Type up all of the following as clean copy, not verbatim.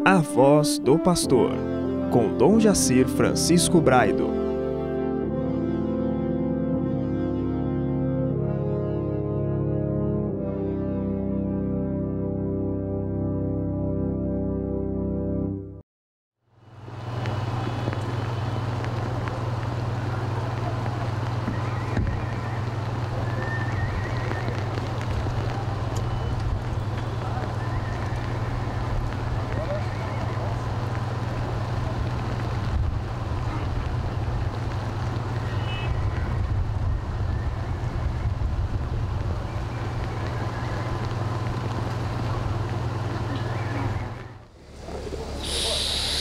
A Voz do Pastor, com Dom Jacir Francisco Braido.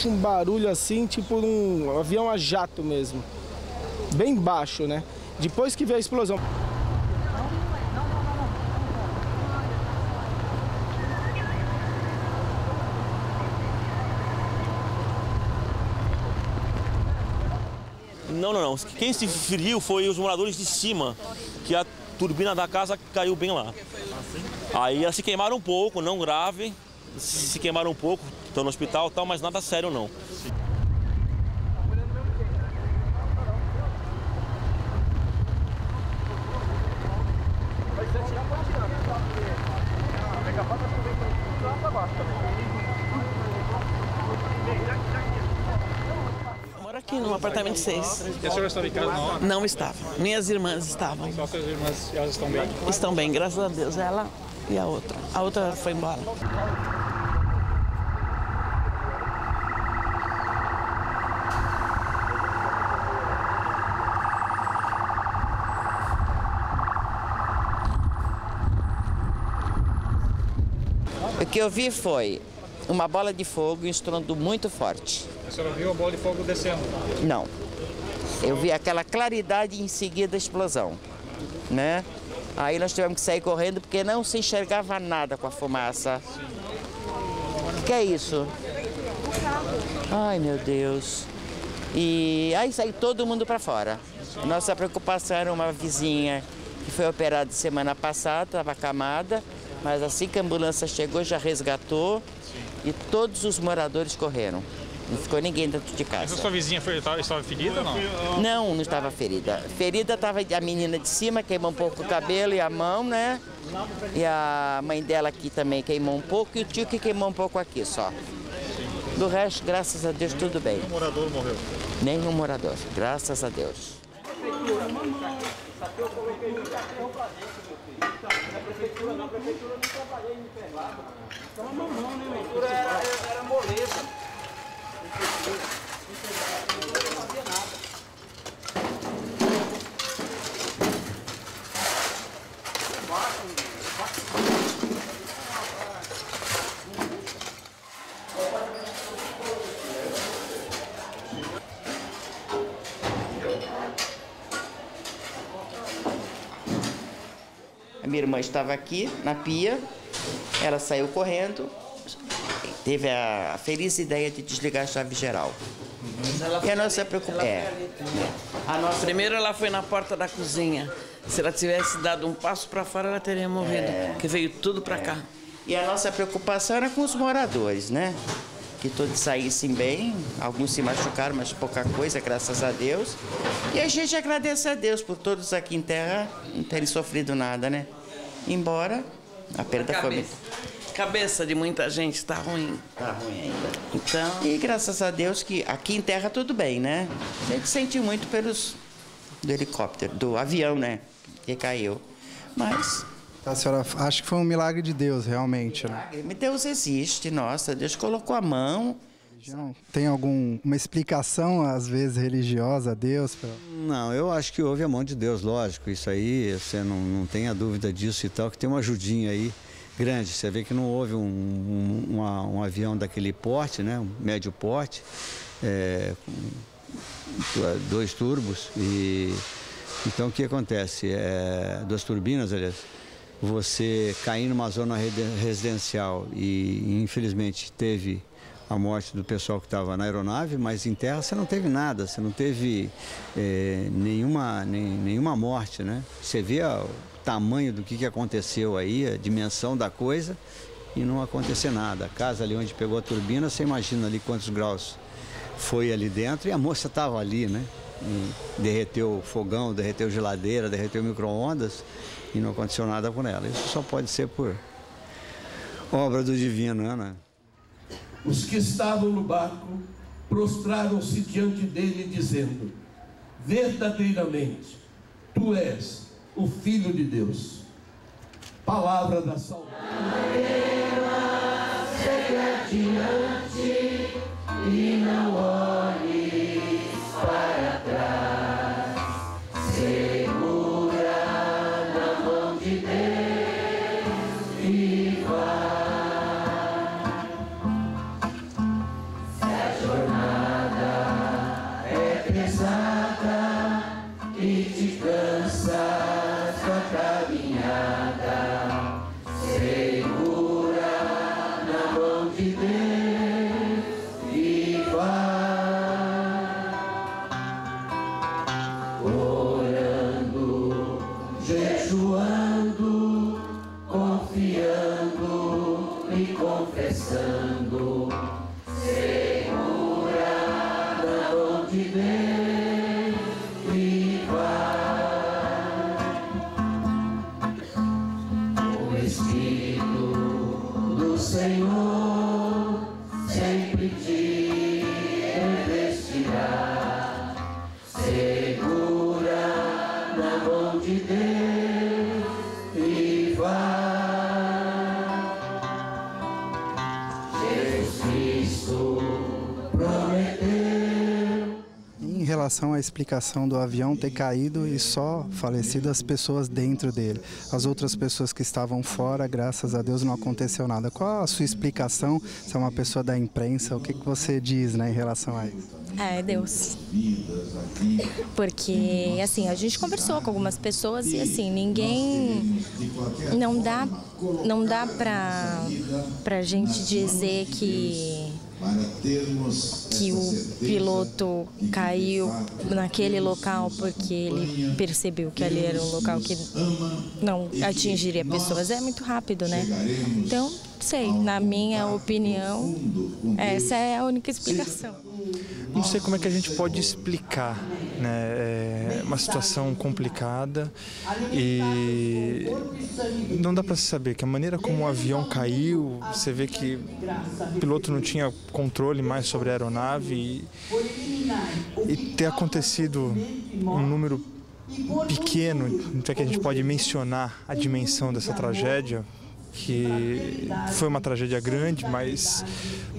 Um barulho assim, tipo um avião a jato mesmo, bem baixo, né? Depois que veio a explosão. Não. Quem se feriu foi os moradores de cima, que a turbina da casa caiu bem lá. Aí elas se queimaram um pouco, não grave, se queimaram um pouco, estão no hospital e tal, mas nada sério não. Eu moro aqui no apartamento 6. E a senhora estava em casa não? Não estava. Minhas irmãs estavam. Só suas irmãs, elas estão bem? Estão bem, graças a Deus. Ela e a outra. A outra foi embora. O que eu vi foi uma bola de fogo e um estrondo muito forte. A senhora viu a bola de fogo descendo? Não. Eu vi aquela claridade e em seguida a explosão, né? Aí nós tivemos que sair correndo porque não se enxergava nada com a fumaça. Que é isso? Ai, meu Deus. E aí saiu todo mundo para fora. Nossa preocupação era uma vizinha que foi operada semana passada, estava acamada, mas assim que a ambulância chegou já resgatou e todos os moradores correram. Não ficou ninguém dentro de casa. Essa sua vizinha estava ferida ou não? Não estava ferida. Ferida estava a menina de cima, queimou um pouco o cabelo e a mão, né? E a mãe dela aqui também queimou um pouco e o tio que queimou um pouco aqui só. Do resto, graças a Deus, tudo bem. Nenhum morador morreu? Nenhum morador, graças a Deus. Era moleza. A minha irmã estava aqui na pia, ela saiu correndo, teve a feliz ideia de desligar a chave geral. E a nossa preocupação Primeiro ela foi na porta da cozinha. Se ela tivesse dado um passo para fora, ela teria morrido, porque veio tudo para cá. E a nossa preocupação era com os moradores, né? Que todos saíssem bem, alguns se machucaram, mas pouca coisa, graças a Deus. E a gente agradece a Deus por todos aqui em terra não terem sofrido nada, né? Embora a perda foi muito... Cabeça de muita gente está ruim. Tá ruim ainda. Então... E graças a Deus que aqui em terra tudo bem, né? A gente sente muito do helicóptero, do avião, né? Que caiu. Mas... A senhora acha que foi um milagre de Deus, realmente, né? Deus existe, nossa, Deus colocou a mão. Tem alguma explicação, às vezes, religiosa a Deus? Não, eu acho que houve a mão de Deus, lógico. Isso aí, você não tem a dúvida disso e tal, que tem uma ajudinha aí grande. Você vê que não houve um avião daquele porte, né? Um médio porte, com 2 turbos. Então, o que acontece? 2 turbinas, aliás. Você cair numa zona residencial e, infelizmente, teve a morte do pessoal que estava na aeronave, mas em terra você não teve nada, você não teve nenhuma morte, né? Você vê o tamanho do que aconteceu aí, a dimensão da coisa, e não acontecer nada. A casa ali onde pegou a turbina, você imagina ali quantos graus foi ali dentro, e a moça estava ali, né? E derreteu o fogão, derreteu geladeira, derreteu micro-ondas e não aconteceu nada com ela. Isso só pode ser por obra do divino, né? Os que estavam no barco prostraram-se diante dele, dizendo: verdadeiramente, tu és o Filho de Deus. Palavra da salvação. Segue adiante e não olhes para trás. Segura na mão de Deus e vai. Se a jornada é pesada e te cansa sua caminhada, segura na mão de Deus e vai. Orando, jejuando, confiando e confessando, segura na mão de Deus e vai. O Espírito do Senhor sempre te revestirá, segura na mão de Deus e vai. Jesus Cristo prometeu. Em relação à explicação do avião ter caído e só falecido as pessoas dentro dele, as outras pessoas que estavam fora, graças a Deus não aconteceu nada. Qual a sua explicação? Você é uma pessoa da imprensa, o que você diz, né, em relação a isso? É Deus. Porque, assim, a gente conversou com algumas pessoas e, assim, ninguém... Não dá pra gente dizer que o piloto caiu naquele local porque ele percebeu que ali era um local que não atingiria pessoas. É muito rápido, né? Então, sei, na minha opinião, essa é a única explicação. Não sei como é que a gente pode explicar, né? É uma situação complicada e não dá para saber que a maneira como o avião caiu, você vê que o piloto não tinha controle mais sobre a aeronave e ter acontecido um número pequeno, então é que a gente pode mencionar a dimensão dessa tragédia, que foi uma tragédia grande, mas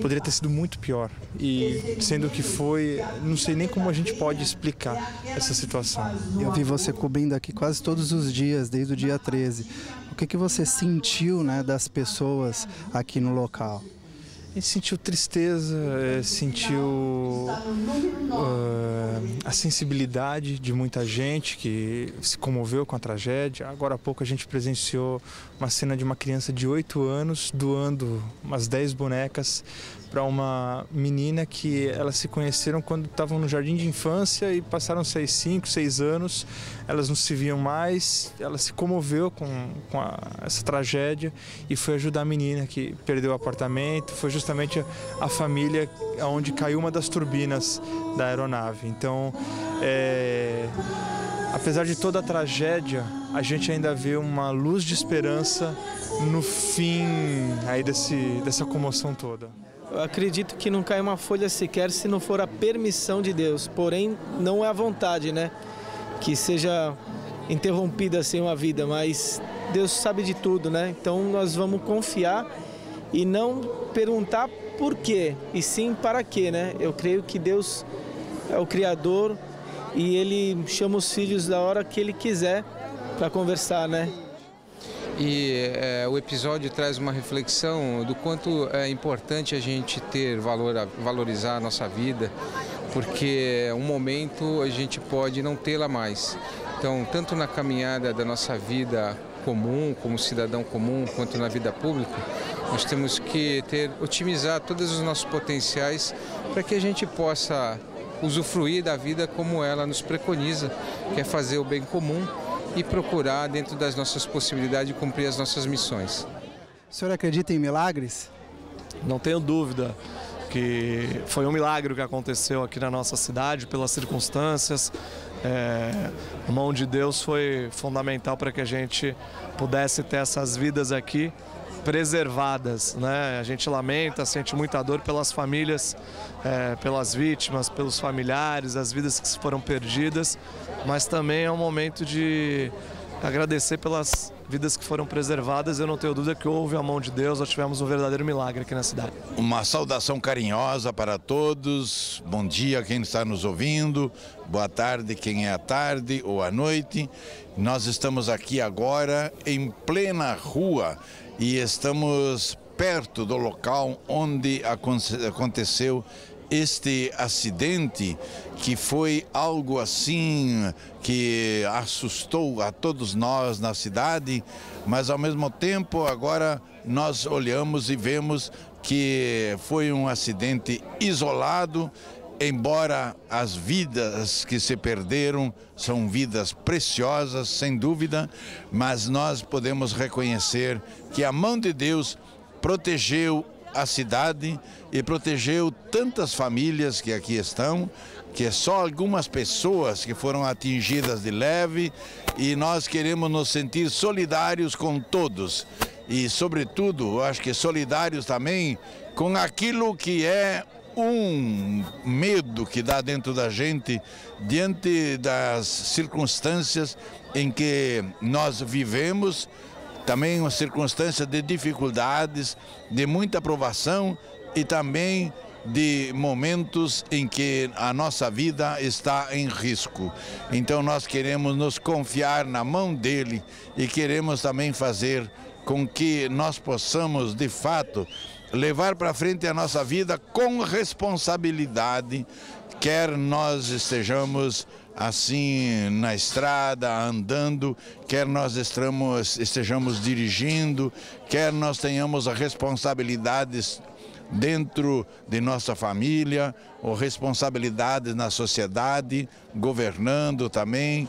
poderia ter sido muito pior. E sendo que foi, não sei nem como a gente pode explicar essa situação. Eu vi você cobrindo aqui quase todos os dias, desde o dia 13. O que você sentiu, né, das pessoas aqui no local? A gente sentiu tristeza, sentiu a sensibilidade de muita gente que se comoveu com a tragédia. Agora há pouco a gente presenciou uma cena de uma criança de 8 anos doando umas 10 bonecas para uma menina que elas se conheceram quando estavam no jardim de infância e passaram 5, 6 anos, elas não se viam mais, ela se comoveu com essa tragédia e foi ajudar a menina que perdeu o apartamento, foi justamente a família onde caiu uma das turbinas da aeronave. Então, apesar de toda a tragédia, a gente ainda vê uma luz de esperança no fim aí dessa comoção toda. Eu acredito que não cai uma folha sequer se não for a permissão de Deus, porém não é a vontade, né? Que seja interrompida assim uma vida, mas Deus sabe de tudo, né? Então nós vamos confiar e não perguntar por quê, e sim para quê, né? Eu creio que Deus é o Criador e Ele chama os filhos da hora que Ele quiser para conversar, né? E o episódio traz uma reflexão do quanto é importante a gente valorizar a nossa vida, porque um momento a gente pode não tê-la mais. Então, tanto na caminhada da nossa vida comum, como cidadão comum, quanto na vida pública, nós temos que otimizar todos os nossos potenciais para que a gente possa usufruir da vida como ela nos preconiza, que é fazer o bem comum e procurar, dentro das nossas possibilidades, cumprir as nossas missões. O senhor acredita em milagres? Não tenho dúvida que foi um milagre o que aconteceu aqui na nossa cidade, pelas circunstâncias. A mão de Deus foi fundamental para que a gente pudesse ter essas vidas aqui preservadas, né? A gente lamenta, sente muita dor pelas famílias, pelas vítimas, pelos familiares, as vidas que foram perdidas, mas também é um momento de agradecer pelas vidas que foram preservadas. Eu não tenho dúvida que houve a mão de Deus, nós tivemos um verdadeiro milagre aqui na cidade. Uma saudação carinhosa para todos, bom dia quem está nos ouvindo, boa tarde quem é à tarde ou à noite. Nós estamos aqui agora em plena rua e estamos perto do local onde aconteceu este acidente, que foi algo assim que assustou a todos nós na cidade, mas ao mesmo tempo agora nós olhamos e vemos que foi um acidente isolado, embora as vidas que se perderam são vidas preciosas, sem dúvida, mas nós podemos reconhecer que a mão de Deus protegeu a cidade e protegeu tantas famílias que aqui estão, que é só algumas pessoas que foram atingidas de leve, e nós queremos nos sentir solidários com todos e, sobretudo, eu acho que solidários também com aquilo que é um medo que dá dentro da gente diante das circunstâncias em que nós vivemos. Também uma circunstância de dificuldades, de muita provação e também de momentos em que a nossa vida está em risco. Então nós queremos nos confiar na mão dele e queremos também fazer com que nós possamos, de fato, levar para frente a nossa vida com responsabilidade, quer nós estejamos assim na estrada, andando, quer nós estejamos dirigindo, quer nós tenhamos responsabilidades dentro de nossa família, ou responsabilidades na sociedade, governando também.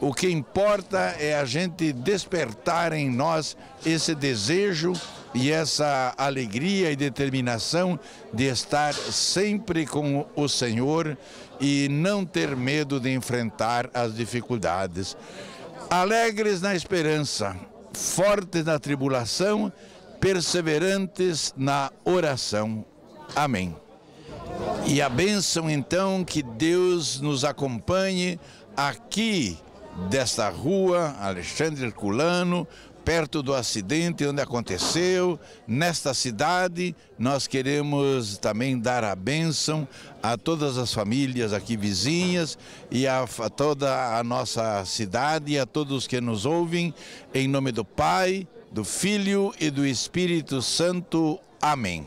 O que importa é a gente despertar em nós esse desejo e essa alegria e determinação de estar sempre com o Senhor e não ter medo de enfrentar as dificuldades. Alegres na esperança, fortes na tribulação, perseverantes na oração. Amém. E a bênção então que Deus nos acompanhe aqui desta rua, Alexandre Herculano, perto do acidente onde aconteceu, nesta cidade. Nós queremos também dar a bênção a todas as famílias aqui vizinhas e a toda a nossa cidade e a todos que nos ouvem, em nome do Pai, do Filho e do Espírito Santo. Amém.